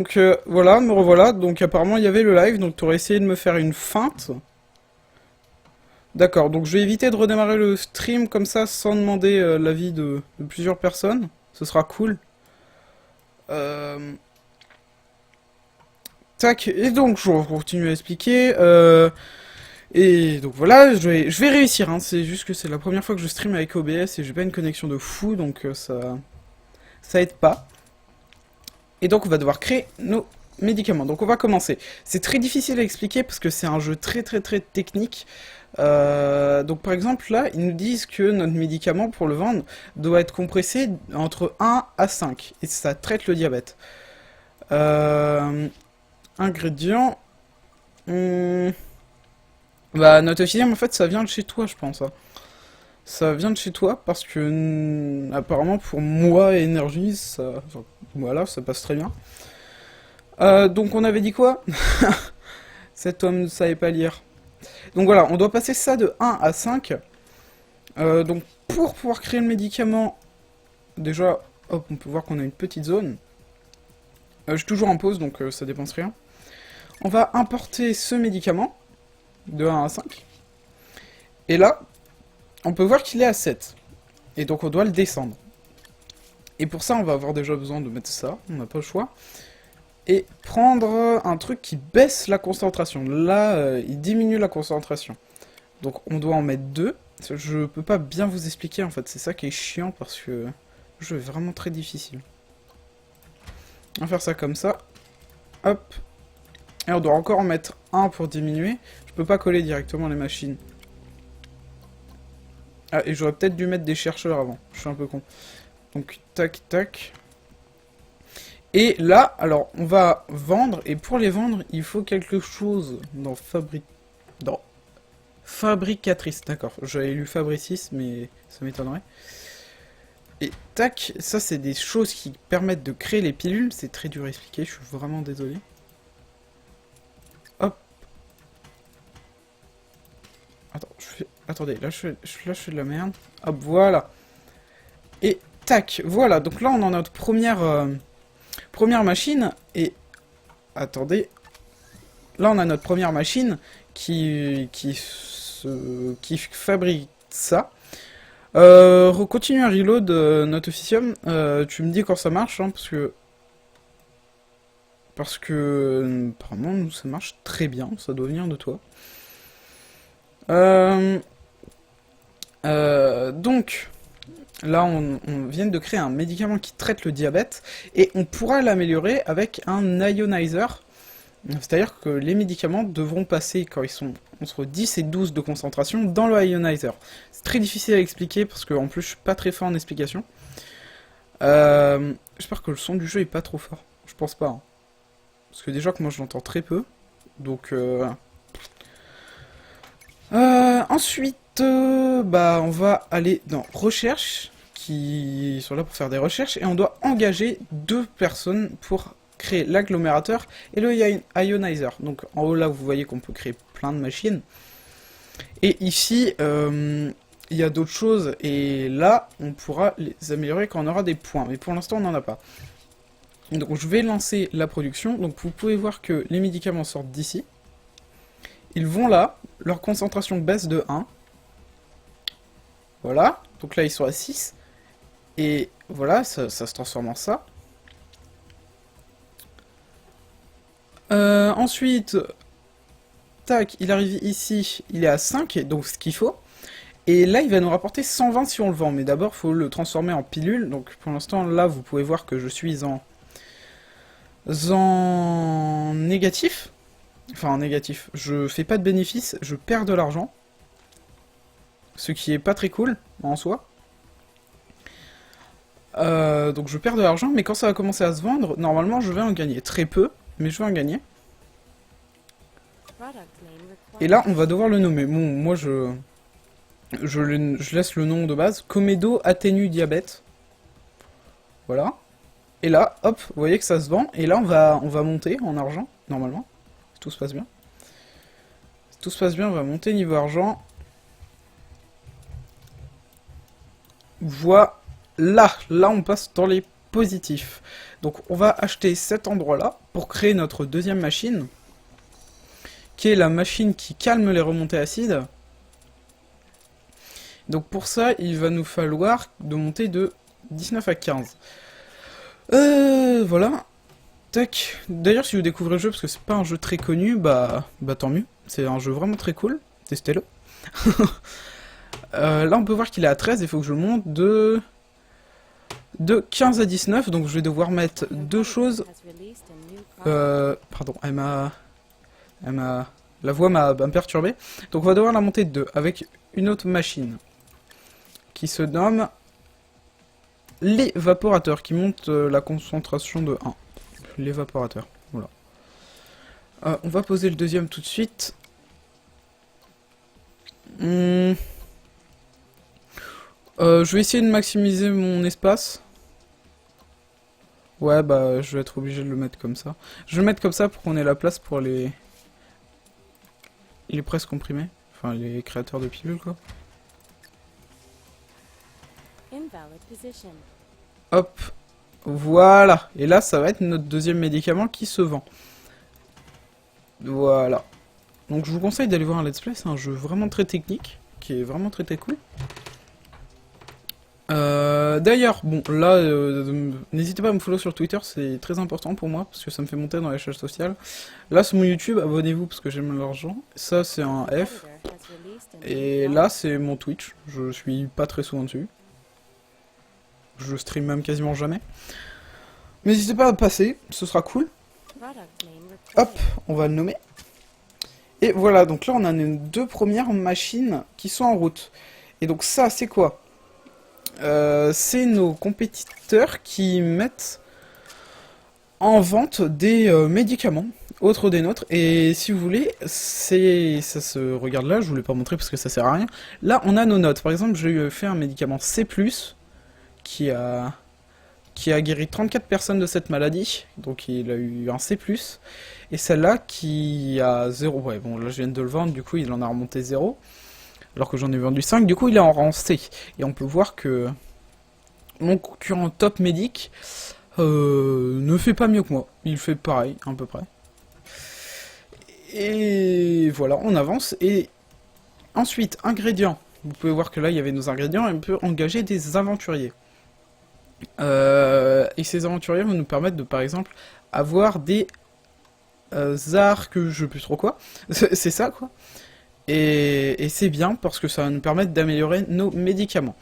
Donc voilà, me revoilà. Donc apparemment il y avait le live, donc tu aurais essayé de me faire une feinte. D'accord, donc je vais éviter de redémarrer le stream comme ça sans demander l'avis de plusieurs personnes. Ce sera cool. Euh, Tac, et donc je continue à expliquer. Et donc voilà, je vais réussir, hein. C'est juste que c'est la première fois que je stream avec OBS et j'ai pas une connexion de fou, donc ça aide pas. Et donc on va devoir créer nos médicaments. Donc on va commencer. C'est très difficile à expliquer parce que c'est un jeu très technique. Donc par exemple là, ils nous disent que notre médicament pour le vendre doit être compressé entre 1 à 5. Et ça traite le diabète. Euh, Ingrédients. Hmm, Bah notre ophidium en fait ça vient de chez toi je pense, hein. Ça vient de chez toi parce que apparemment pour moi et énergie ça, enfin, voilà, ça passe très bien. Donc on avait dit quoi? Cet homme ne savait pas lire. Donc voilà, on doit passer ça de 1 à 5. Donc pour pouvoir créer le médicament, déjà, hop, on peut voir qu'on a une petite zone. Je suis toujours en pause, donc ça dépense rien. On va importer ce médicament, de 1 à 5. Et là, on peut voir qu'il est à 7. Et donc on doit le descendre. Et pour ça, on va avoir déjà besoin de mettre ça, on n'a pas le choix. Et prendre un truc qui baisse la concentration. Là, il diminue la concentration. Donc on doit en mettre 2. Je peux pas bien vous expliquer en fait, c'est ça qui est chiant parce que le jeu est vraiment très difficile. On va faire ça comme ça. Hop. Et on doit encore en mettre un pour diminuer. Je peux pas coller directement les machines. Ah, et j'aurais peut-être dû mettre des chercheurs avant. Je suis un peu con. Donc tac tac. Et là, alors on va vendre. Et pour les vendre, il faut quelque chose dans dans fabricatrice. D'accord, j'avais lu fabricis, mais ça m'étonnerait. Et tac, ça c'est des choses qui permettent de créer les pilules. C'est très dur à expliquer, je suis vraiment désolé. Hop. Attends, je fais... Attendez, là je fais de la merde. Hop, voilà. Et tac, voilà. Donc là on en a notre première machine. Et attendez. Là on a notre première machine qui fabrique ça. Continue à reload notre officium. Tu me dis quand ça marche, hein, parce que apparemment nous ça marche très bien. Ça doit venir de toi. Euh, donc là on vient de créer un médicament qui traite le diabète et on pourra l'améliorer avec un ionizer. C'est-à-dire que les médicaments devront passer, quand ils sont entre 10 et 12 de concentration, dans le ionizer. C'est très difficile à expliquer, parce que en plus je suis pas très fort en explication. J'espère que le son du jeu est pas trop fort. Je pense pas, hein. Parce que déjà que moi je l'entends très peu. Donc ensuite, bah on va aller dans recherche, qui sont là pour faire des recherches, et on doit engager 2 personnes pour créer l'agglomérateur et le ionizer. Donc en haut là vous voyez qu'on peut créer plein de machines. Et ici il y a d'autres choses et là on pourra les améliorer quand on aura des points. Mais pour l'instant on n'en a pas. Donc je vais lancer la production. Donc vous pouvez voir que les médicaments sortent d'ici. Ils vont là, leur concentration baisse de 1. Voilà, donc là ils sont à 6. Et voilà, ça se transforme en ça. Ensuite, tac, il arrive ici, il est à 5, donc ce qu'il faut. Et là, il va nous rapporter 120 si on le vend. Mais d'abord, il faut le transformer en pilule. Donc pour l'instant, là, vous pouvez voir que je suis en négatif. Enfin, en négatif. Je fais pas de bénéfice, je perds de l'argent. Ce qui est pas très cool, en soi. Donc je perds de l'argent, mais quand ça va commencer à se vendre, normalement, je vais en gagner. Très peu, mais je vais en gagner. Et là, on va devoir le nommer. Bon, moi, je laisse le nom de base. Comedo atténue diabète. Voilà. Et là, hop, vous voyez que ça se vend. Et là, on va monter en argent, normalement. Si tout se passe bien. Si tout se passe bien, on va monter niveau argent. Voilà. Là, on passe dans les positifs. Donc on va acheter cet endroit-là pour créer notre deuxième machine, qui est la machine qui calme les remontées acides. Donc pour ça, il va nous falloir de monter de 19 à 15. Voilà. Tac. D'ailleurs, si vous découvrez le jeu, parce que c'est pas un jeu très connu, bah tant mieux. C'est un jeu vraiment très cool. Testez-le. Là, on peut voir qu'il est à 13, il faut que je le monte de 15 à 19, donc je vais devoir mettre deux choses. Pardon, la voix m'a perturbé. Donc on va devoir la monter de 2 avec une autre machine qui se nomme l'évaporateur, qui monte la concentration de 1. L'évaporateur, voilà. On va poser le deuxième tout de suite. Je vais essayer de maximiser mon espace. Ouais, bah, je vais être obligé de le mettre comme ça. Je vais le mettre comme ça pour qu'on ait la place pour les presses comprimées. Enfin, les créateurs de pilules, quoi. Hop. Voilà. Et là, ça va être notre deuxième médicament qui se vend. Voilà. Donc, je vous conseille d'aller voir un let's play. C'est un jeu vraiment très technique, qui est vraiment très très cool. D'ailleurs, bon, là, n'hésitez pas à me follow sur Twitter, c'est très important pour moi, parce que ça me fait monter dans l'échelle sociale. Là, sur mon YouTube, abonnez-vous, parce que j'aime l'argent. Ça, c'est un F. Et là, c'est mon Twitch. Je suis pas très souvent dessus. Je stream même quasiment jamais. Mais n'hésitez pas à passer, ce sera cool. Hop, on va le nommer. Et voilà, donc là, on a nos deux premières machines qui sont en route. Et donc ça, c'est quoi ? C'est nos compétiteurs qui mettent en vente des médicaments autres des nôtres. Et si vous voulez, ça se regarde là, je vous l'ai pas montré parce que ça sert à rien. Là, on a nos notes. Par exemple, j'ai fait un médicament C+, qui a guéri 34 personnes de cette maladie. Donc il a eu un C+. Et celle-là qui a 0. Ouais, bon, là je viens de le vendre, du coup il en a remonté 0. Alors que j'en ai vendu 5, du coup il est en rang C. Et on peut voir que mon concurrent Top Medic ne fait pas mieux que moi. Il fait pareil, à peu près. Et voilà, on avance. Et ensuite, ingrédients. Vous pouvez voir que là il y avait nos ingrédients et on peut engager des aventuriers. Et ces aventuriers vont nous permettre de, par exemple, avoir des arcs, je sais plus trop quoi. C'est ça, quoi. Et c'est bien parce que ça va nous permettre d'améliorer nos médicaments.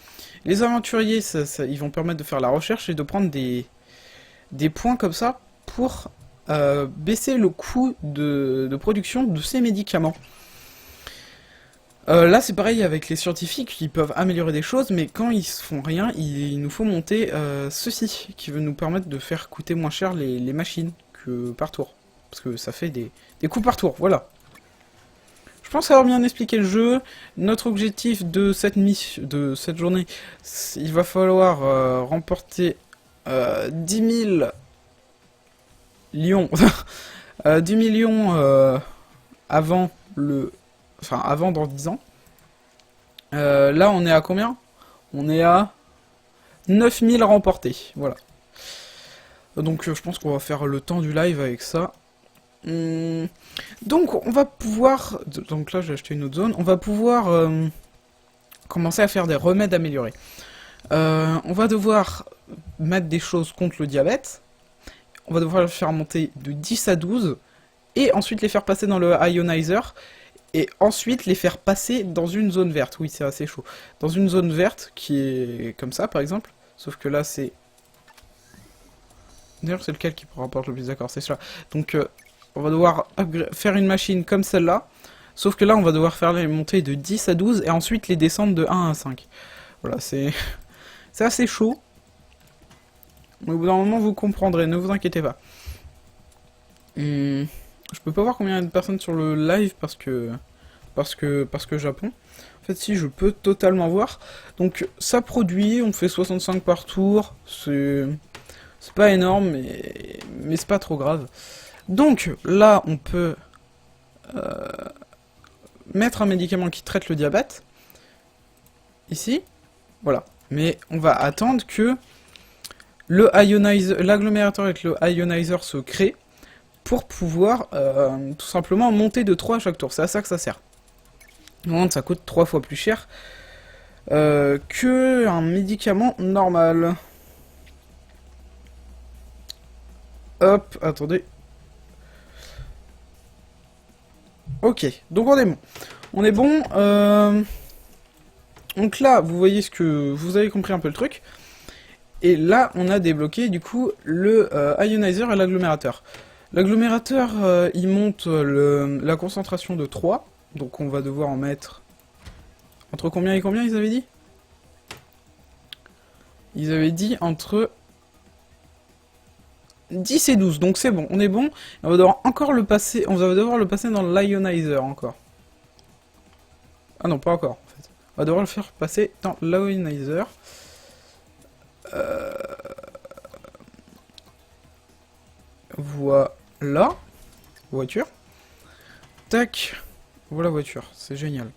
Les aventuriers, ils vont permettre de faire la recherche et de prendre des points comme ça pour baisser le coût de production de ces médicaments. Là c'est pareil avec les scientifiques, ils peuvent améliorer des choses, mais quand ils font rien, il nous faut monter ceci, qui veut nous permettre de faire coûter moins cher les machines que par tour. Parce que ça fait des coûts par tour, voilà. Je pense avoir bien expliqué le jeu. Notre objectif de cette journée, il va falloir remporter 10 000 lions, 10 millions avant dans 10 ans. Là, on est à combien? On est à 9000 remportés, voilà. Donc je pense qu'on va faire le temps du live avec ça. Donc on va pouvoir, donc là j'ai acheté une autre zone, on va pouvoir commencer à faire des remèdes améliorés. On va devoir mettre des choses contre le diabète, on va devoir le faire monter de 10 à 12, et ensuite les faire passer dans le ionizer, et ensuite les faire passer dans une zone verte. Oui, c'est assez chaud. Dans une zone verte qui est comme ça par exemple, sauf que là c'est... D'ailleurs c'est lequel qui rapporte le plus, d'accord, c'est ça. Donc on va devoir faire une machine comme celle-là, sauf que là on va devoir faire les montées de 10 à 12 et ensuite les descendre de 1 à 5. Voilà, c'est assez chaud. Mais au bout d'un moment vous comprendrez, ne vous inquiétez pas. Je peux pas voir combien il y a de personnes sur le live parce que Japon. En fait si, je peux totalement voir. Donc ça produit, on fait 65 par tour, c'est pas énorme mais c'est pas trop grave. Donc là on peut mettre un médicament qui traite le diabète, ici, voilà. Mais on va attendre que l'agglomérateur avec le ionizer se crée pour pouvoir tout simplement monter de 3 à chaque tour. C'est à ça que ça sert. Donc ça coûte 3 fois plus cher que un médicament normal. Hop, attendez. Ok, donc on est bon. On est bon. Donc là, vous voyez ce que... Vous avez compris un peu le truc. Et là, on a débloqué du coup le ionizer et l'agglomérateur. L'agglomérateur, il monte la concentration de 3. Donc on va devoir en mettre... Entre combien et combien ils avaient dit? Ils avaient dit entre 10 et 12. Donc c'est bon, on est bon. On va devoir encore le passer... On va devoir le passer dans l'ionizer encore. Ah non, pas encore en fait. On va devoir le faire passer dans l'ionizer. Voilà. Voiture. Tac. Voilà voiture. C'est génial.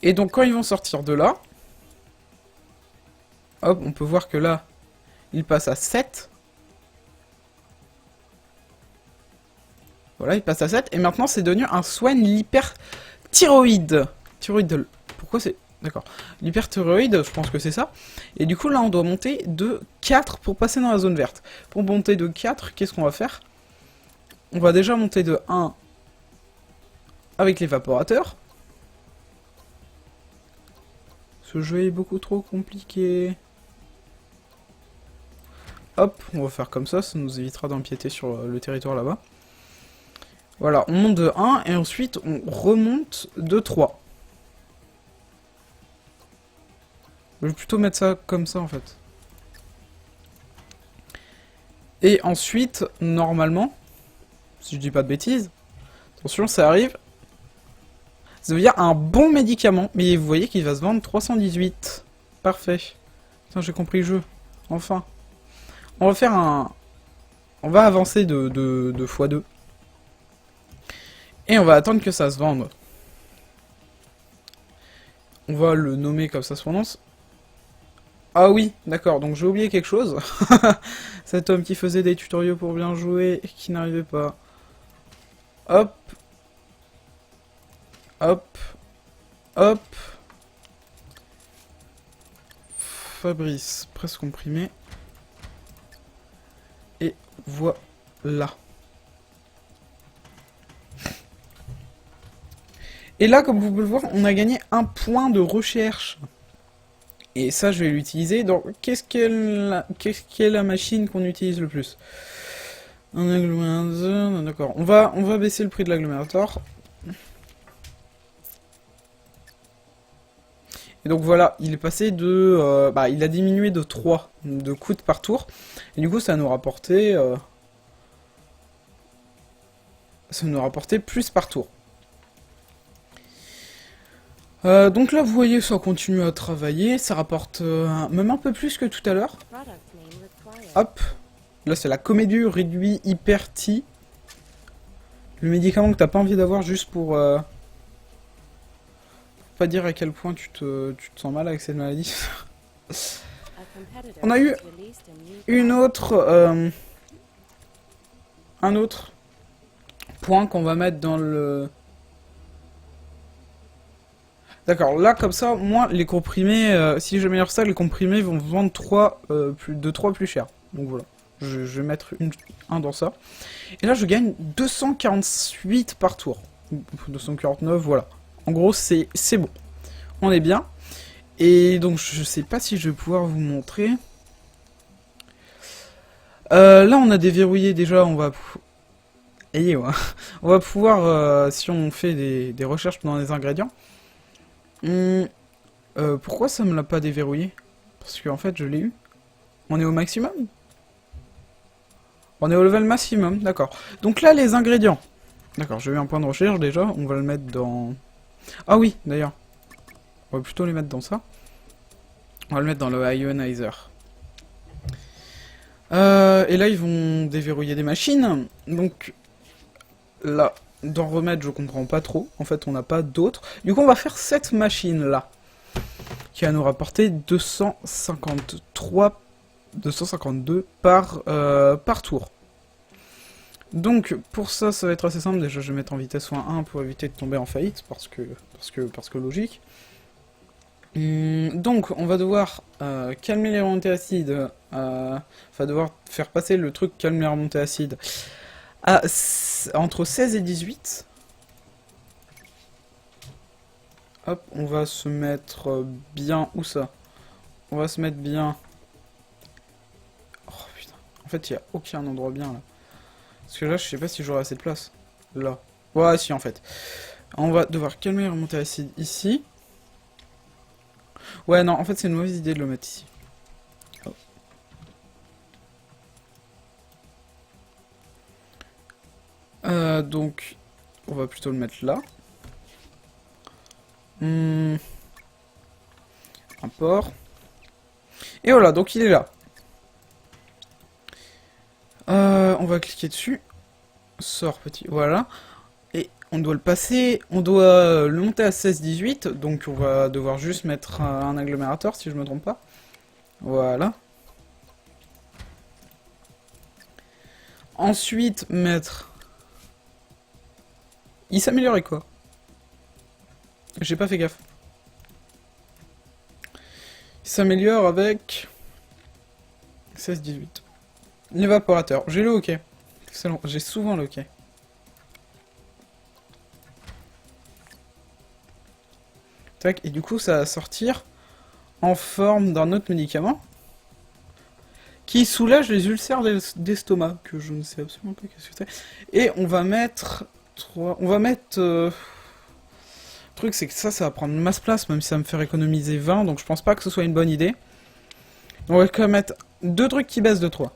Et donc quand ils vont sortir de là, hop, on peut voir que là, il passe à 7. Voilà, il passe à 7. Et maintenant, c'est devenu un soin l'hyperthyroïde. Thyroïde. Pourquoi c'est... D'accord. L'hyperthyroïde, je pense que c'est ça. Et du coup, là, on doit monter de 4 pour passer dans la zone verte. Pour monter de 4, qu'est-ce qu'on va faire? On va déjà monter de 1 avec l'évaporateur. Ce jeu est beaucoup trop compliqué. Hop, on va faire comme ça nous évitera d'empiéter sur le territoire là-bas. Voilà, on monte de 1 et ensuite on remonte de 3. Je vais plutôt mettre ça comme ça en fait. Et ensuite, normalement, si je dis pas de bêtises, attention, ça arrive. Ça veut dire un bon médicament, mais vous voyez qu'il va se vendre 318. Parfait. Putain, j'ai compris le jeu. Enfin. On va faire un... On va avancer de x2. Et on va attendre que ça se vende. On va le nommer comme ça se prononce. Ah oui, d'accord, donc j'ai oublié quelque chose. Cet homme qui faisait des tutoriaux pour bien jouer et qui n'arrivait pas. Hop. Hop. Hop. Fabrice, presse comprimée. Et voilà. Et là, comme vous pouvez le voir, on a gagné un point de recherche. Et ça, je vais l'utiliser. Donc, qu'est-ce qu'est la machine qu'on utilise le plus? Un agglomérateur, d'accord. On va baisser le prix de l'agglomérateur. Et donc voilà, il est passé de... il a diminué de 3 de coûts par tour. Et du coup, ça nous rapportait... ça nous rapportait plus par tour. Donc là, vous voyez, ça continue à travailler. Ça rapporte même un peu plus que tout à l'heure. Hop. Là, c'est la comédie réduit hyperti. Le médicament que t'as pas envie d'avoir juste pour... pas dire à quel point tu te sens mal avec cette maladie. On a eu une autre... un autre point qu'on va mettre dans le... D'accord, là comme ça, moi, les comprimés, si j'améliore ça, les comprimés vont vendre 3 plus cher. Donc voilà, je vais mettre un dans ça. Et là, je gagne 248 par tour. 249, voilà. En gros, c'est bon. On est bien. Et donc, je sais pas si je vais pouvoir vous montrer. Là, on a déverrouillé déjà, on va... Et ouais. On va pouvoir, si on fait des recherches dans les ingrédients... pourquoi ça me l'a pas déverrouillé? Parce qu'en fait je l'ai eu. On est au maximum? On est au level maximum, d'accord. Donc là les ingrédients. D'accord, j'ai eu un point de recherche déjà, on va le mettre dans... Ah oui, d'ailleurs. On va plutôt les mettre dans ça. On va le mettre dans le ionizer. Et là ils vont déverrouiller des machines. Donc là... D'en remettre, je comprends pas trop. En fait, on n'a pas d'autres. Du coup, on va faire cette machine-là. Qui va nous rapporter 253 252 par tour. Donc pour ça, ça va être assez simple. Déjà, je vais mettre en vitesse -1 pour éviter de tomber en faillite, parce que logique. Donc on va devoir calmer les remontées acides, enfin devoir faire passer le truc calmer les remontées acides à entre 16 et 18. Hop, on va se mettre bien, où ça? On va se mettre bien. Oh putain, en fait il n'y a aucun endroit bien là. Parce que là je sais pas si j'aurai assez de place. Là. Ouais si en fait. On va devoir calmer les remontées acides ici. Ouais, non, en fait, c'est une mauvaise idée de le mettre ici. Oh. Donc, on va plutôt le mettre là. Import. Et voilà, donc il est là. On va cliquer dessus. Sort petit, voilà. Et on doit le passer, on doit le monter à 16-18, donc on va devoir juste mettre un agglomérateur si je me trompe pas. Voilà. Ensuite, mettre... Il s'améliorait quoi? J'ai pas fait gaffe. Il s'améliore avec... 16-18. L'évaporateur. J'ai le OK. Excellent. J'ai souvent le OK. Tac. Et du coup, ça va sortir en forme d'un autre médicament qui soulage les ulcères d'estomac, que je ne sais absolument pas qu'est-ce que c'est. Et on va mettre... On va mettre... Le truc, c'est que ça va prendre masse place, même si ça va me faire économiser 20, donc je pense pas que ce soit une bonne idée. On va quand même mettre 2 trucs qui baissent de 3.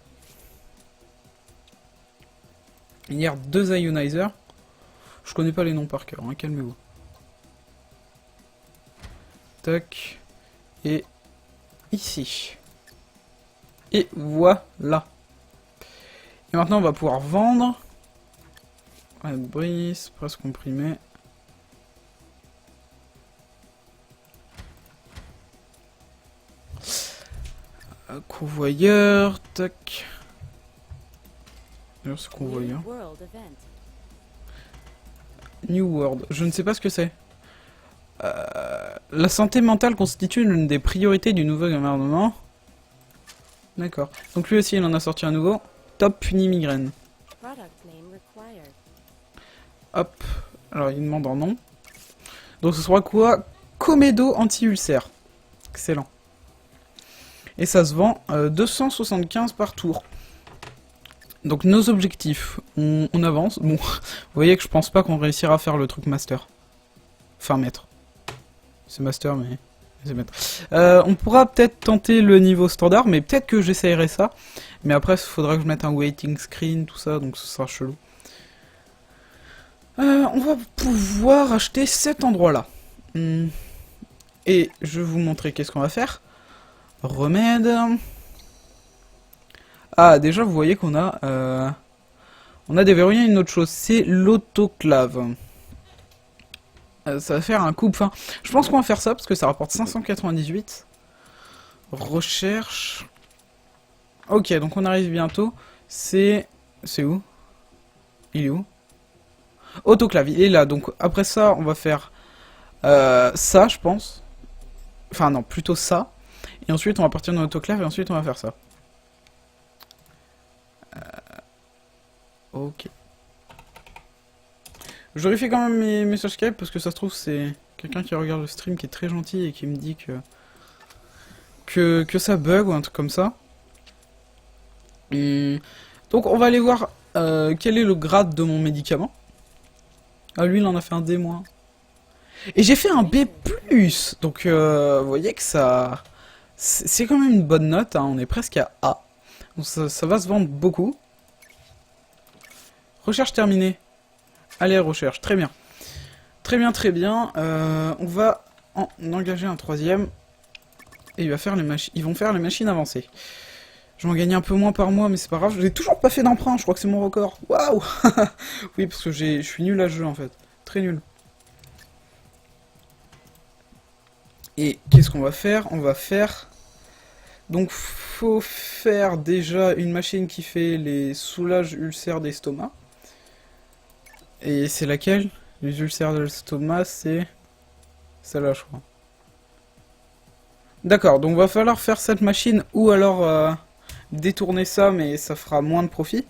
Il y a 2 ionizers. Je connais pas les noms par cœur, hein, calmez-vous. Tac. Et ici. Et voilà. Et maintenant, on va pouvoir vendre. Ouais, brise, presque comprimé. Convoyeur, tac. D'ailleurs, ce convoyeur. New World, je ne sais pas ce que c'est. La santé mentale constitue l'une des priorités du nouveau gouvernement. D'accord. Donc lui aussi, il en a sorti un nouveau. Top puni migraine. Hop. Alors, il demande un nom. Donc ce sera quoi? Comedo anti-ulcère. Excellent. Et ça se vend 275 par tour. Donc nos objectifs, on avance. Bon, vous voyez que je pense pas qu'on réussira à faire le truc master. Enfin maître. C'est master mais c'est maître. On pourra peut-être tenter le niveau standard, mais peut-être que j'essayerai ça. Mais après, il faudra que je mette un waiting screen, tout ça, donc ce sera chelou. On va pouvoir acheter cet endroit-là. Et je vais vous montrer qu'est-ce qu'on va faire. Remède. Ah, déjà, vous voyez qu'on a... on a déverrouillé une autre chose, c'est l'autoclave. Ça va faire un coupe-fin. Je pense qu'on va faire ça, parce que ça rapporte 598. Recherche... Ok, donc on arrive bientôt. C'est où? Il est où? Autoclave, il est là. Donc après ça, on va faire ça, je pense. Enfin non, plutôt ça. Et ensuite, on va partir dans l'autoclave et ensuite, on va faire ça. Ok. Je vérifie quand même mes messages Skype parce que ça se trouve, c'est quelqu'un qui regarde le stream qui est très gentil et qui me dit que ça bug ou un truc comme ça. Donc on va aller voir quel est le grade de mon médicament. Ah lui il en a fait un D-. Et j'ai fait un B+. Donc vous voyez que ça... C'est quand même une bonne note, hein, on est presque à A. Donc ça va se vendre beaucoup. Recherche terminée. Allez, recherche, très bien. Très bien, très bien. On va en engager un troisième. Et il va faire ils vont faire les machines avancées. Je vais en gagner un peu moins par mois, mais c'est pas grave. Je n'ai toujours pas fait d'emprunt, je crois que c'est mon record. Waouh. Oui, parce que je suis nul à ce jeu, en fait. Très nul. Et qu'est-ce qu'on va faire? On va faire Donc faut faire déjà une machine qui fait les soulages ulcères d'estomac. Et c'est laquelle? Les ulcères de l'estomac, c'est celle-là, je crois. D'accord, donc va falloir faire cette machine ou alors détourner ça, mais ça fera moins de profit.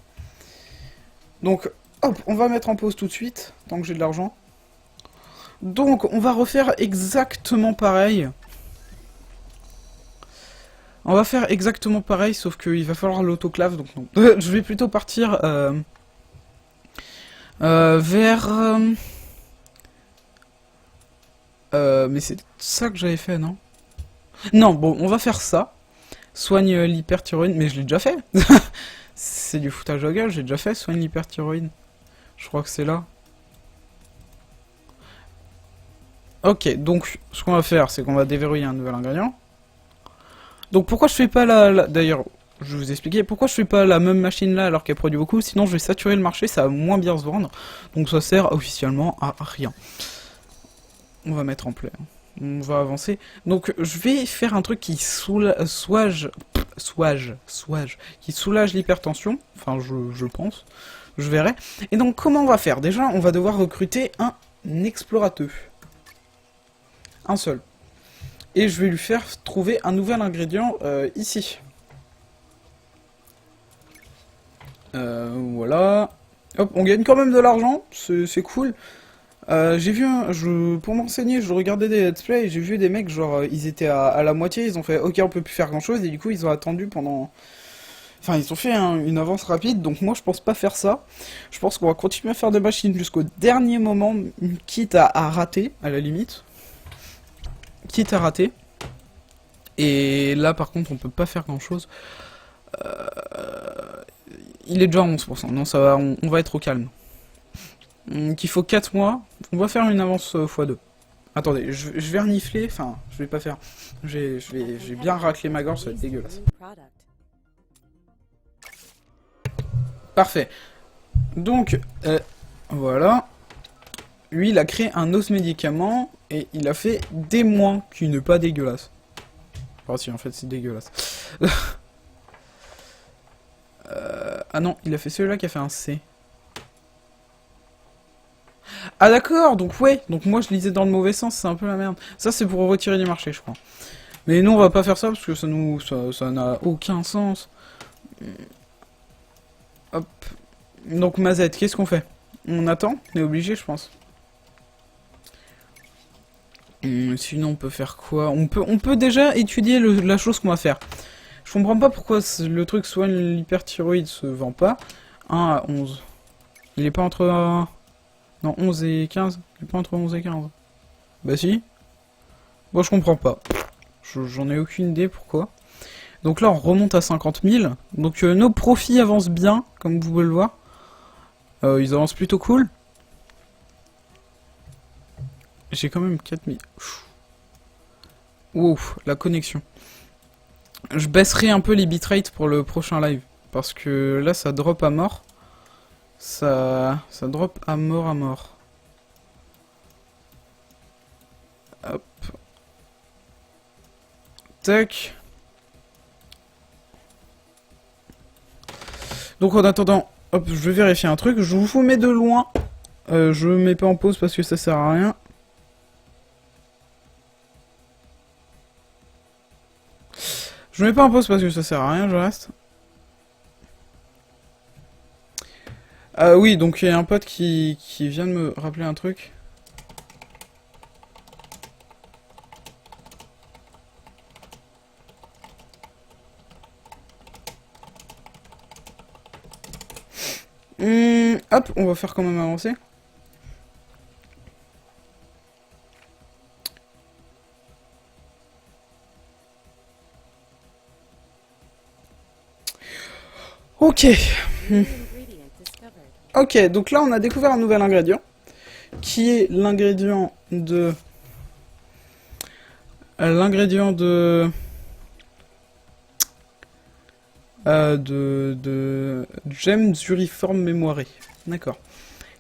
Donc, hop, on va mettre en pause tout de suite, tant que j'ai de l'argent. Donc, on va refaire exactement pareil. On va faire exactement pareil, sauf qu'il va falloir l'autoclave, donc non. Je vais plutôt partir vers... mais c'est ça que j'avais fait, non? Non, bon, on va faire ça. Soigne l'hyperthyroïde, mais je l'ai déjà fait. C'est du foutage de gueule, j'ai déjà fait, soigne l'hyperthyroïde. Je crois que c'est là. Ok, donc ce qu'on va faire, c'est qu'on va déverrouiller un nouvel ingrédient. Donc pourquoi je fais pas D'ailleurs, je vais vous expliquer pourquoi je fais pas la même machine là alors qu'elle produit beaucoup, sinon je vais saturer le marché, ça va moins bien se vendre. Donc ça sert officiellement à rien. On va mettre en play. On va avancer. Donc je vais faire un truc qui qui soulage l'hypertension. Enfin, je pense. Je verrai. Et donc comment on va faire? Déjà, on va devoir recruter un explorateur. Un seul. Et je vais lui faire trouver un nouvel ingrédient ici. Voilà. Hop, on gagne quand même de l'argent, c'est cool. J'ai vu, pour m'enseigner, je regardais des let's play et j'ai vu des mecs, genre, ils étaient à la moitié, ils ont fait, ok, on peut plus faire grand chose, et du coup, ils ont attendu pendant... Enfin, ils ont fait une avance rapide, donc moi, je pense pas faire ça. Je pense qu'on va continuer à faire des machines jusqu'au dernier moment, quitte à rater, à la limite. Quitte à rater. Et là, par contre, on peut pas faire grand chose. Il est déjà à 11%, non, ça va, on va être au calme. Donc il faut 4 mois, on va faire une avance x2. Attendez, je vais renifler, enfin, je vais pas faire. Je vais bien racler ma gorge, ça va être dégueulasse. Parfait. Donc, voilà. Lui, il a créé un os médicament, et il a fait des moins, qui n'est pas dégueulasse. Enfin si, en fait, c'est dégueulasse. Ah non, il a fait celui-là qui a fait un C. Ah d'accord, donc ouais, donc moi je lisais dans le mauvais sens, c'est un peu la merde. Ça c'est pour retirer du marché, je crois. Mais nous on va pas faire ça parce que ça n'a aucun sens. Hop. Donc Mazette, qu'est-ce qu'on fait? On attend? On est obligé, je pense. Sinon on peut faire quoi? On peut déjà étudier la chose qu'on va faire. Je comprends pas pourquoi le truc soigne l'hyperthyroïde se vend pas. 1 à 11. Il est pas entre... Non, 11 et 15. Il est pas entre 11 et 15. Bah si. Moi je comprends pas. J'en ai aucune idée pourquoi. Donc là on remonte à 50 000. Donc nos profits avancent bien, comme vous pouvez le voir. Ils avancent plutôt cool. J'ai quand même 4000. Wow, la connexion. Je baisserai un peu les bitrates pour le prochain live. Parce que là ça drop à mort. Ça drop à mort à mort. Hop. Tac. Donc en attendant, hop, je vais vérifier un truc. Je vous mets de loin. Je mets pas en pause parce que ça sert à rien. Je mets pas en pause parce que ça sert à rien, je reste. Oui, donc il y a un pote qui vient de me rappeler un truc. Hop, on va faire quand même avancer. Ok. Ok, donc là on a découvert un nouvel ingrédient, qui est l'ingrédient de... de gemmes uriformes mémoirées. D'accord.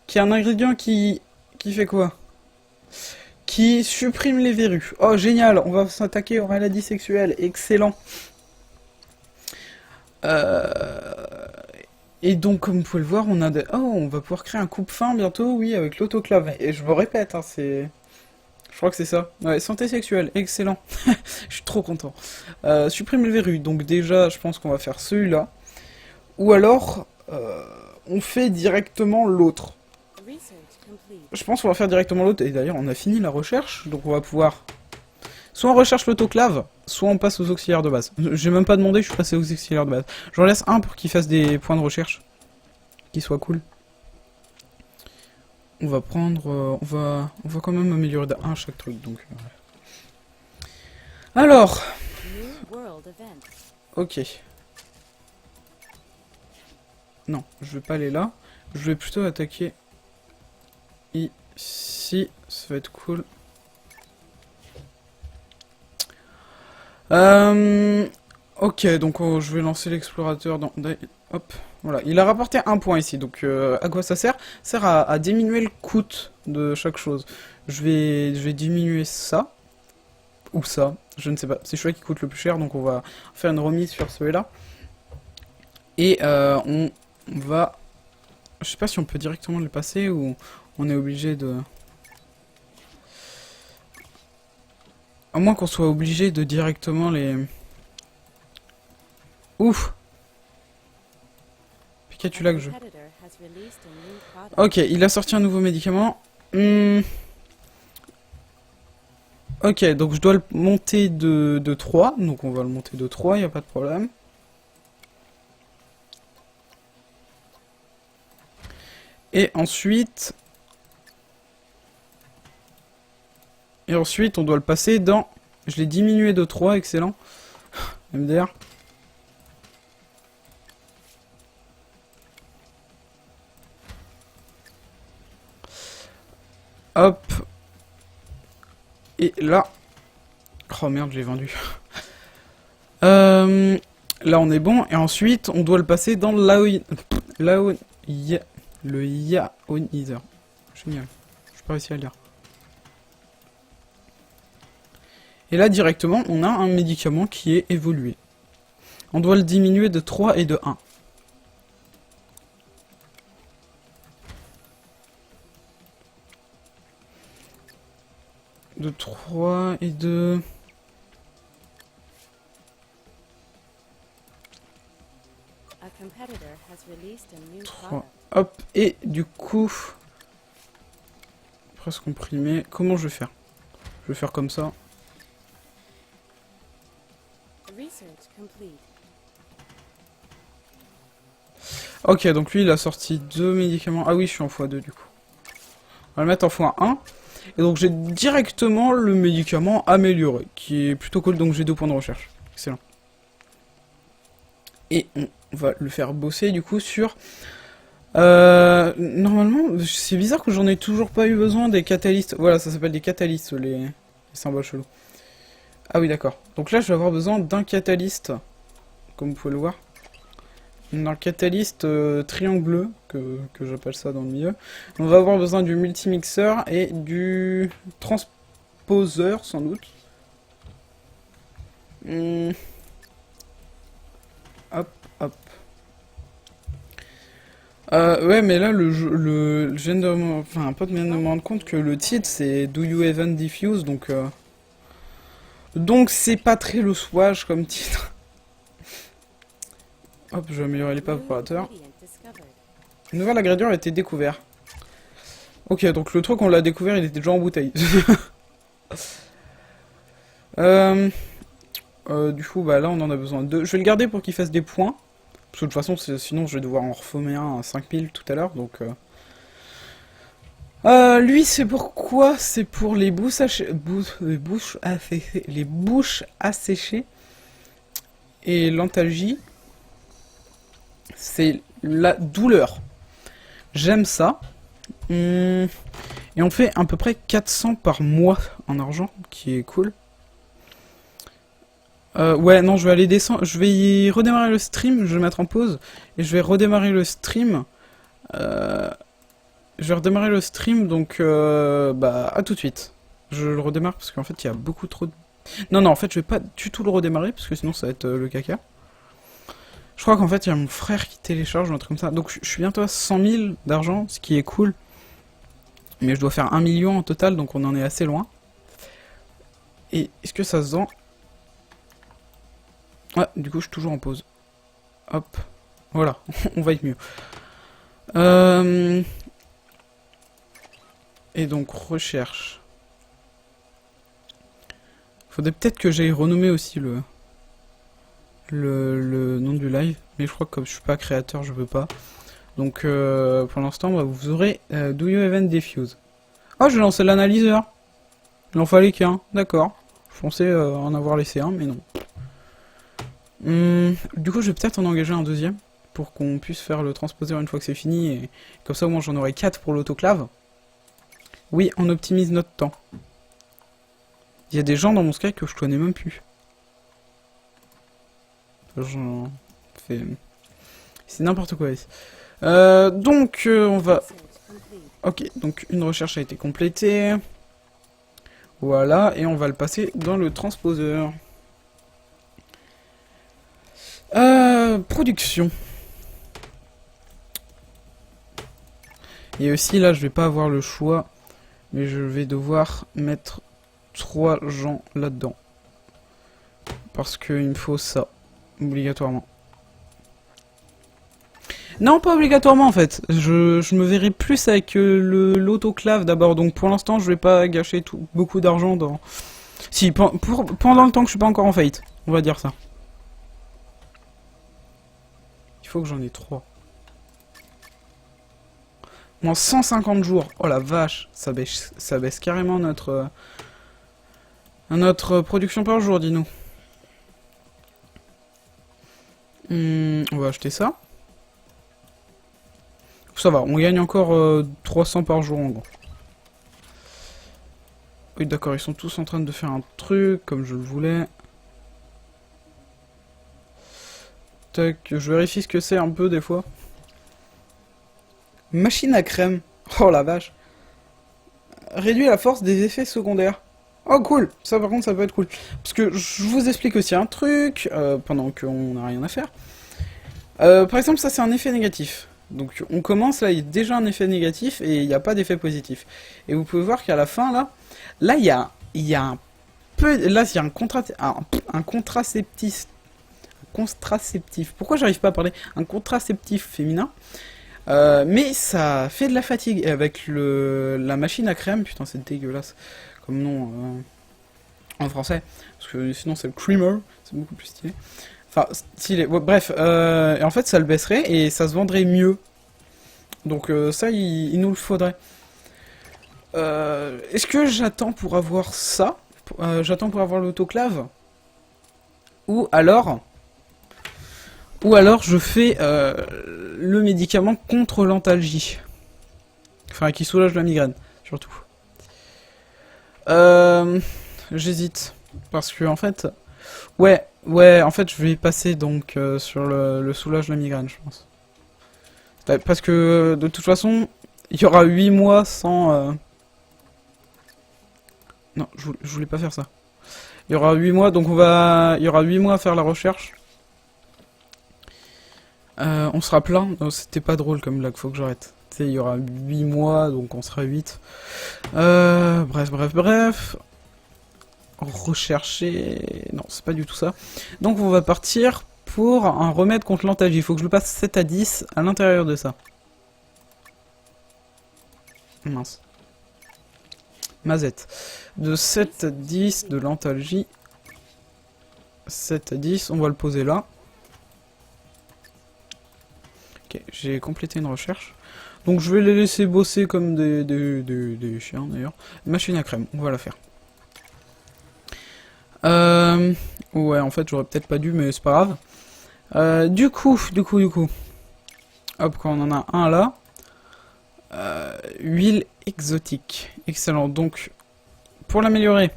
Qui est un ingrédient qui fait quoi? Qui supprime les verrues. Oh génial, on va s'attaquer aux maladies sexuelles, excellent. Euh, Et donc, comme vous pouvez le voir, on a des... Oh, on va pouvoir créer un coupe-fin bientôt, oui, avec l'autoclave. Et je me répète, hein, c'est... Je crois que c'est ça. Ouais, santé sexuelle, excellent. Je suis trop content. Supprime le verrou. Donc déjà, je pense qu'on va faire celui-là. Ou alors, on fait directement l'autre. Je pense qu'on va faire directement l'autre. Et d'ailleurs, on a fini la recherche. Donc on va pouvoir... Soit on recherche l'autoclave, soit on passe aux auxiliaires de base. J'ai même pas demandé, je suis passé aux auxiliaires de base. J'en laisse un pour qu'il fasse des points de recherche. Qui soit cool. On va prendre... on va quand même améliorer d'un chaque truc. Donc, alors... Ok. Non, je vais pas aller là. Je vais plutôt attaquer... Ici. Ça va être cool. Ok, donc je vais lancer l'explorateur dans... Hop, voilà. Il a rapporté un point ici, donc à quoi ça sert? Ça sert à diminuer le coût de chaque chose. Je vais diminuer ça. Ou ça, je ne sais pas. C'est celui qui coûte le plus cher, donc on va faire une remise sur celui-là. Et on va... Je sais pas si on peut directement le passer ou on est obligé de... À moins qu'on soit obligé de directement les... Ouf! Pikachu là que je... Ok, il a sorti un nouveau médicament. Ok, donc je dois le monter de 3. Donc on va le monter de 3, il n'y a pas de problème. Et ensuite... on doit le passer dans... Je l'ai diminué de 3, excellent. MDR. Hop. Et là... Oh merde, j'ai vendu. Là on est bon. Et ensuite, on doit le passer dans le Yaonizer. Génial. Je pas réussi à le lire. Et là, directement, on a un médicament qui est évolué. On doit le diminuer de 3 et de 1. De 3 et de... 3. Hop, et du coup... Presque comprimé. Comment je vais faire? Je vais faire comme ça. Ok, donc lui il a sorti 2 médicaments. Ah oui, je suis en x2 du coup. On va le mettre en x1. Et donc j'ai directement le médicament amélioré, qui est plutôt cool, donc j'ai 2 points de recherche. Excellent. Et on va le faire bosser du coup sur... normalement, c'est bizarre que j'en ai toujours pas eu besoin des catalystes. Voilà, ça s'appelle des catalystes, les symboles chelous. Ah oui, d'accord. Donc là, je vais avoir besoin d'un catalyste, comme vous pouvez le voir. Un catalyste triangle bleu, que j'appelle ça dans le milieu. On va avoir besoin du multimixeur et du transposeur, sans doute. Hop, hop. Ouais, mais là, je viens de enfin, un pote vient de me rendre compte que le titre, c'est Do You Even Diffuse, donc c'est pas très le swage comme titre. Hop, je vais améliorer les préparateurs. Une nouvelle ingrédient a été découvert. Ok, donc le truc on l'a découvert, il était déjà en bouteille. Du coup, bah là on en a besoin de 2. Je vais le garder pour qu'il fasse des points. Parce que de toute façon, sinon je vais devoir en reformer un à 5000 tout à l'heure, donc... lui, c'est pourquoi? C'est pour les bouches les bouches asséchées. Et l'antalgie, c'est la douleur. J'aime ça. Et on fait à peu près 400 par mois en argent, qui est cool. Ouais, non, je vais aller descendre. Je vais y redémarrer le stream, je vais le mettre en pause. Et je vais redémarrer le stream. Je vais redémarrer le stream, donc bah à tout de suite. Je le redémarre parce qu'en fait il y a beaucoup trop de... Non, non, en fait je vais pas du tout le redémarrer parce que sinon ça va être le caca. Je crois qu'en fait, il y a mon frère qui télécharge un truc comme ça. Donc, je suis bientôt à 100 000 d'argent, ce qui est cool. Mais je dois faire 1 million en total, donc on en est assez loin. Et est-ce que ça se vend? Ouais, du coup, je suis toujours en pause. Hop. Voilà, on va être mieux. Et donc, recherche. Faudrait peut-être que j'aille renommer aussi le nom du live. Mais je crois que comme je suis pas créateur, je veux pas. Donc, pour l'instant, bah, vous aurez Do You Even Defuse. Ah, j'ai lancé l'analyseur. Il en fallait qu'un, d'accord. Je pensais en avoir laissé un, mais non. Du coup, je vais peut-être en engager un deuxième pour qu'on puisse faire le transposeur une fois que c'est fini. Et comme ça, au moins, j'en aurai 4 pour l'autoclave. Oui, on optimise notre temps. Il y a des gens dans mon Skype que je connais même plus. J'en fais... C'est n'importe quoi ici. Donc, on va... Ok, donc une recherche a été complétée. Voilà, et on va le passer dans le transposeur. Production. Et aussi là, je vais pas avoir le choix, mais je vais devoir mettre 3 gens là-dedans. Parce qu'il me faut ça, obligatoirement. Non, pas obligatoirement en fait. Je me verrai plus avec l'autoclave d'abord. Donc pour l'instant, je vais pas gâcher beaucoup d'argent dans... Si, pendant le temps que je suis pas encore en faillite. On va dire ça. Il faut que j'en ai 3. Moins 150 jours. Oh la vache. Ça baisse carrément notre production par jour, dis-nous. On va acheter ça. Ça va, on gagne encore 300 par jour en gros. Oui d'accord, ils sont tous en train de faire un truc comme je le voulais. Tac, je vérifie ce que c'est un peu des fois. Machine à crème. Oh la vache. Réduit la force des effets secondaires. Oh cool, ça par contre ça peut être cool. Parce que je vous explique aussi un truc, pendant qu'on n'a rien à faire. Par exemple ça c'est un effet négatif. Donc on commence, là il y a déjà un effet négatif et il n'y a pas d'effet positif. Et vous pouvez voir qu'à la fin là il y a un peu, là il y a un contraceptif. Pourquoi j'arrive pas à parler? Un contraceptif féminin. Mais ça fait de la fatigue. Et avec la machine à crème, putain c'est dégueulasse comme nom en français. Parce que sinon c'est le creamer, c'est beaucoup plus stylé. Enfin, stylé. Ouais, bref, et en fait ça le baisserait et ça se vendrait mieux. Donc ça, il nous le faudrait. Est-ce que j'attends pour avoir ça? J'attends pour avoir l'autoclave? Ou alors je fais le médicament contre l'antalgie. Enfin, qui soulage la migraine, surtout. J'hésite. Parce que, en fait... Ouais, en fait, je vais passer donc sur le soulage la migraine, je pense. Parce que, de toute façon, il y aura 8 mois sans... Non, je voulais pas faire ça. Il y aura 8 mois, donc il y aura 8 mois à faire la recherche. On sera plein. C'était pas drôle comme blague, faut que j'arrête. Tu sais, il y aura 8 mois, donc on sera 8. Bref. Rechercher... Non, c'est pas du tout ça. Donc on va partir pour un remède contre l'antalgie. Il faut que je le passe 7 à 10 à l'intérieur de ça. Mince. Mazette. De 7 à 10 de l'antalgie. 7 à 10, on va le poser là. Ok, j'ai complété une recherche. Donc je vais les laisser bosser comme des chiens d'ailleurs. Machine à crème, on va la faire. Ouais, en fait j'aurais peut-être pas dû, mais c'est pas grave. Du coup. Hop, quand on en a un là. Huile exotique. Excellent. Donc, pour l'améliorer,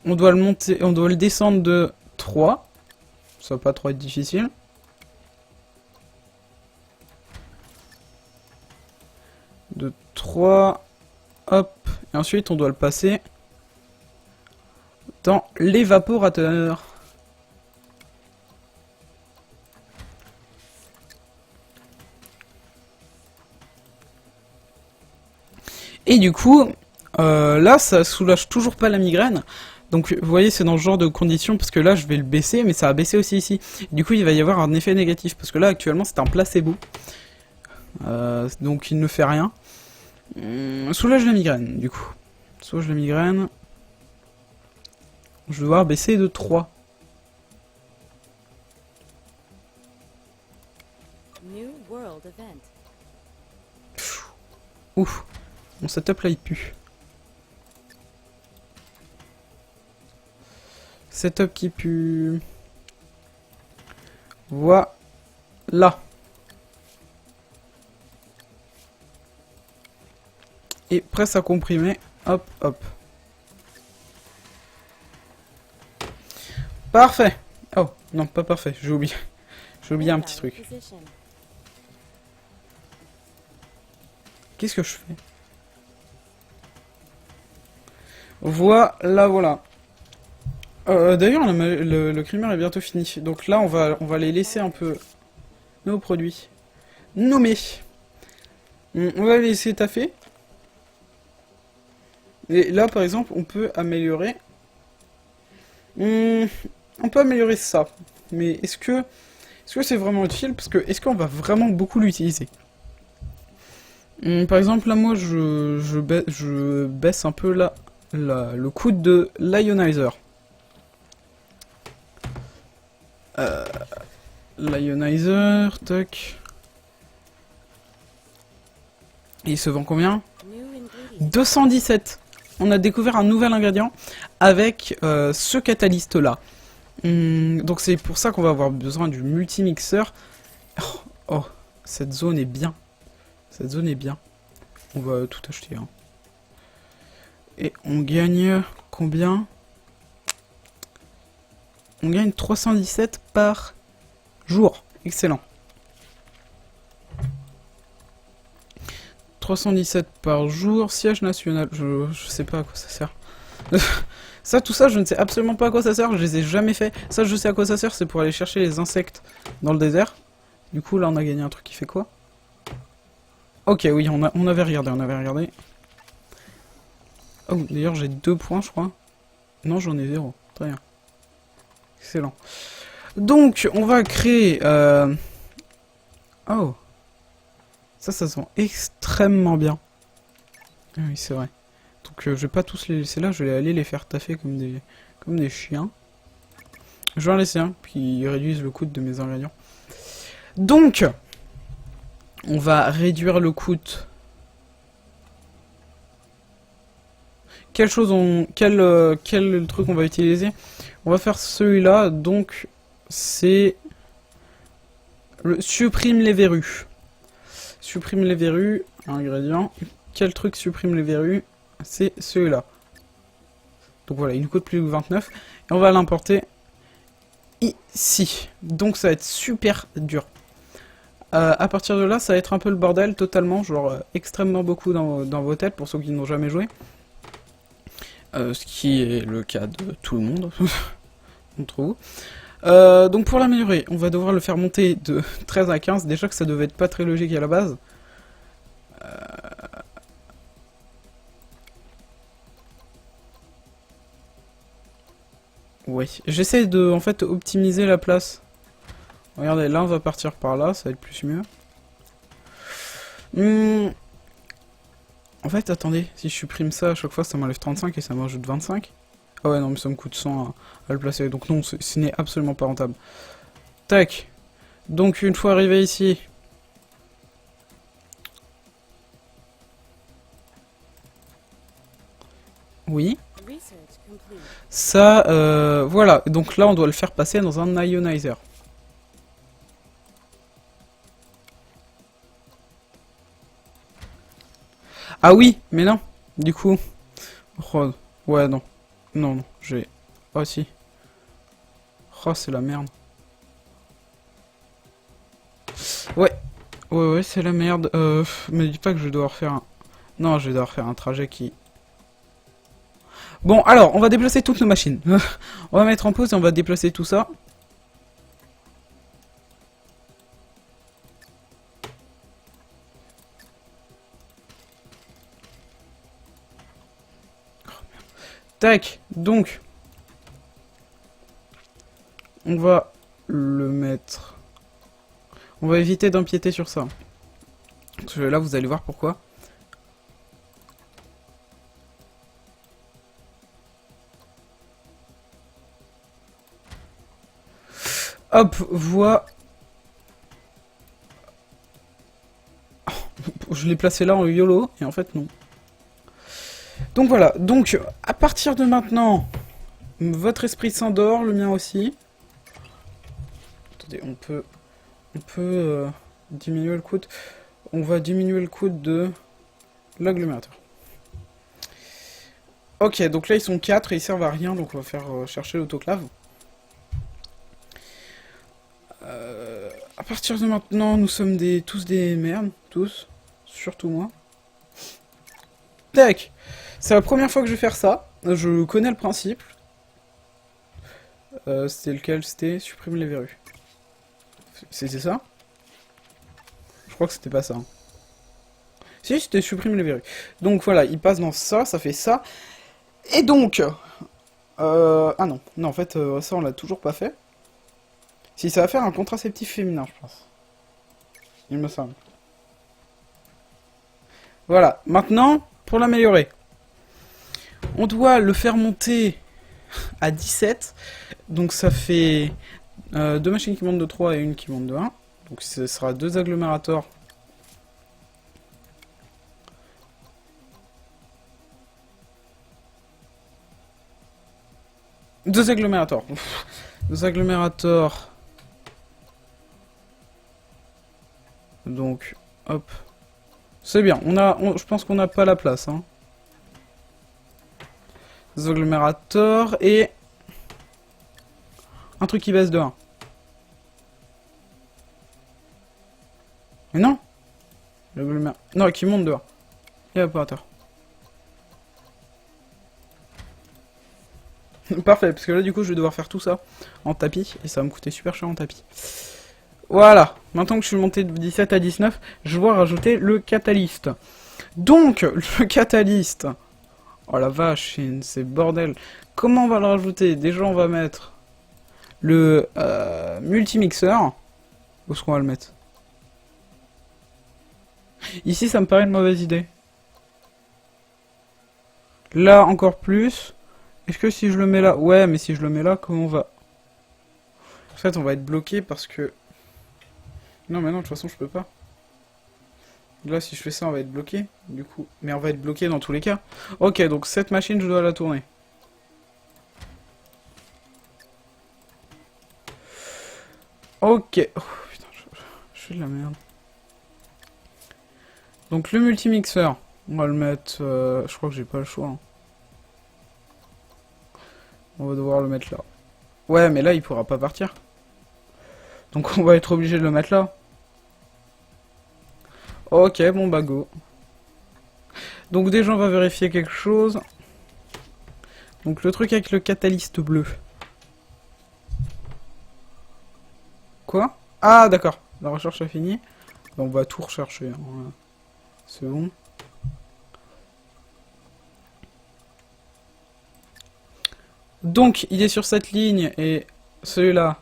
on doit le descendre de 3. Ça va pas trop être difficile. De 3. Hop. Et ensuite, on doit le passer dans l'évaporateur. Et du coup, là, ça soulage toujours pas la migraine. Donc vous voyez, c'est dans ce genre de conditions, parce que là je vais le baisser, mais ça va baisser aussi ici. Du coup il va y avoir un effet négatif, parce que là actuellement c'est un placebo. Donc il ne fait rien. Soulage la migraine, du coup. Soulage la migraine. Je vais devoir baisser de 3. Ouf, mon setup là il pue. Setup qui pue. Voilà. Et presse à comprimer. Hop, hop. Parfait. Oh, non, pas parfait, j'ai oublié. J'ai oublié un petit truc. Qu'est-ce que je fais? Voilà. D'ailleurs, le creamer est bientôt fini. Donc là, on va les laisser un peu... Nos produits. Nommés. On va les laisser taffer. Et là, par exemple, on peut améliorer... on peut améliorer ça. Mais est-ce que c'est vraiment utile? Parce que est-ce qu'on va vraiment beaucoup l'utiliser? Par exemple, là, moi, je baisse un peu le coût de l'ionizer. L'ionizer, tac. Et il se vend combien? 217. On a découvert un nouvel ingrédient avec ce catalyste-là. Donc c'est pour ça qu'on va avoir besoin du multimixeur. Oh, cette zone est bien. Cette zone est bien. On va tout acheter. Hein. Et on gagne combien? On gagne 317 par jour. Excellent. 317 par jour. Siège national. Je sais pas à quoi ça sert. Ça, tout ça, je ne sais absolument pas à quoi ça sert. Je les ai jamais fait. Ça, je sais à quoi ça sert. C'est pour aller chercher les insectes dans le désert. Du coup, là, on a gagné un truc qui fait quoi? Ok, oui, on avait regardé. Oh, d'ailleurs, j'ai 2 points, je crois. Non, j'en ai 0. Très bien. Excellent. Donc, on va créer... Oh. Ça se sent extrêmement bien. Ah oui, c'est vrai. Donc, je vais pas tous les laisser là. Je vais aller les faire taffer comme des chiens. Je vais en laisser un, puis ils réduisent le coût de mes ingrédients. Donc, on va réduire le coût. Quel truc on va utiliser? On va faire celui-là, donc c'est le supprime les verrues. Supprime les verrues, ingrédient. Quel truc supprime les verrues? C'est celui-là. Donc voilà, il nous coûte plus que 29. Et on va l'importer ici. Donc ça va être super dur. À partir de là, ça va être un peu le bordel totalement, genre extrêmement beaucoup dans vos têtes pour ceux qui n'ont jamais joué. Ce qui est le cas de tout le monde, entre vous. Donc pour l'améliorer, on va devoir le faire monter de 13 à 15, déjà que ça devait être pas très logique à la base. Ouais, j'essaie de en fait optimiser la place. Regardez, là on va partir par là, ça va être plus mieux. En fait, attendez, si je supprime ça à chaque fois, ça m'enlève 35 et ça m'ajoute 25. Ah ouais, non, mais ça me coûte 100 à le placer. Donc non, ce n'est absolument pas rentable. Tac. Donc une fois arrivé ici... Oui. Ça, voilà. Donc là, on doit le faire passer dans un ionizer. Ah oui, mais non. Du coup... Oh, ouais, non. Non, j'ai... Oh si. Oh, c'est la merde. Ouais. Ouais, c'est la merde. Me dis pas que je dois refaire un... Non, je vais devoir faire un trajet qui... Bon, alors, on va déplacer toutes nos machines. On va mettre en pause et on va déplacer tout ça. Tac, donc, on va le mettre... On va éviter d'empiéter sur ça. Parce que là, vous allez voir pourquoi. Hop, voie. Je l'ai placé là en YOLO, et en fait non. Donc voilà, donc à partir de maintenant, votre esprit s'endort, le mien aussi. Attendez, on peut diminuer le coût. On va diminuer le coût de l'agglomérateur. Ok, donc là ils sont 4 et ils servent à rien, donc on va faire chercher l'autoclave. À partir de maintenant, nous sommes tous des merdes, tous, surtout moi. Tac! C'est la première fois que je vais faire ça, je connais le principe. C'était lequel? C'était supprime les verrues. C'était ça? Je crois que c'était pas ça. Hein. Si, c'était supprime les verrues. Donc voilà, il passe dans ça, ça fait ça. Et donc... ah non, non en fait, ça on l'a toujours pas fait. Si, ça va faire un contraceptif féminin, je pense. Il me semble. Voilà, maintenant, pour l'améliorer. On doit le faire monter à 17. Donc ça fait 2 machines qui montent de 3 et une qui monte de 1. Donc ce sera 2 agglomérateurs. Deux agglomérateurs. Ouf. 2 agglomérateurs. Donc, hop. C'est bien. Je pense qu'on n'a pas la place. Hein. 2 agglomérateurs et... un truc qui baisse de 1. Mais non. Non, qui monte de 1. Évaporateur. Parfait, parce que là du coup je vais devoir faire tout ça en tapis, et ça va me coûter super cher en tapis. Voilà, maintenant que je suis monté de 17 à 19, je dois rajouter le catalyste. Donc, le catalyste... Oh la vache, c'est bordel. Comment on va le rajouter? Déjà on va mettre le multimixeur. Où est-ce qu'on va le mettre? Ici ça me paraît une mauvaise idée. Là encore plus. Est-ce que si je le mets là... Ouais, mais si je le mets là, comment on va... En fait, on va être bloqué parce que... Non, mais non, de toute façon, je peux pas. Là, si je fais ça, on va être bloqué, du coup. Mais on va être bloqué dans tous les cas. Ok, donc cette machine, je dois la tourner. Ok. Oh, putain, je fais de la merde. Donc le multimixeur, on va le mettre... je crois que j'ai pas le choix. Hein. On va devoir le mettre là. Ouais, mais là, il pourra pas partir. Donc on va être obligé de le mettre là. Ok, bon bah go. Donc déjà, on va vérifier quelque chose. Donc le truc avec le catalyste bleu. Quoi? Ah, d'accord. La recherche est finie. On va tout rechercher. Hein. C'est bon. Donc, il est sur cette ligne, et celui-là,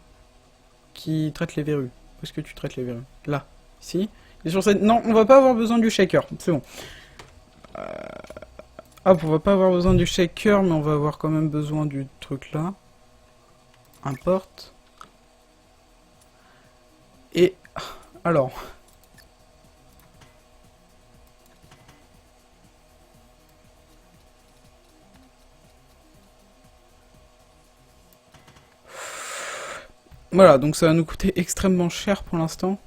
qui traite les verrues. Où est-ce que tu traites les verrues? Là. Ici. Il est sur cette... Non, on va pas avoir besoin du shaker. C'est bon. Hop, on va pas avoir besoin du shaker, mais on va avoir quand même besoin du truc là. Importe. Et... alors... Voilà, donc ça va nous coûter extrêmement cher pour l'instant.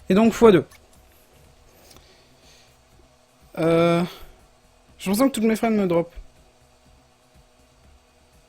Et donc x2. J'ai l'impression que toutes mes frames me drop.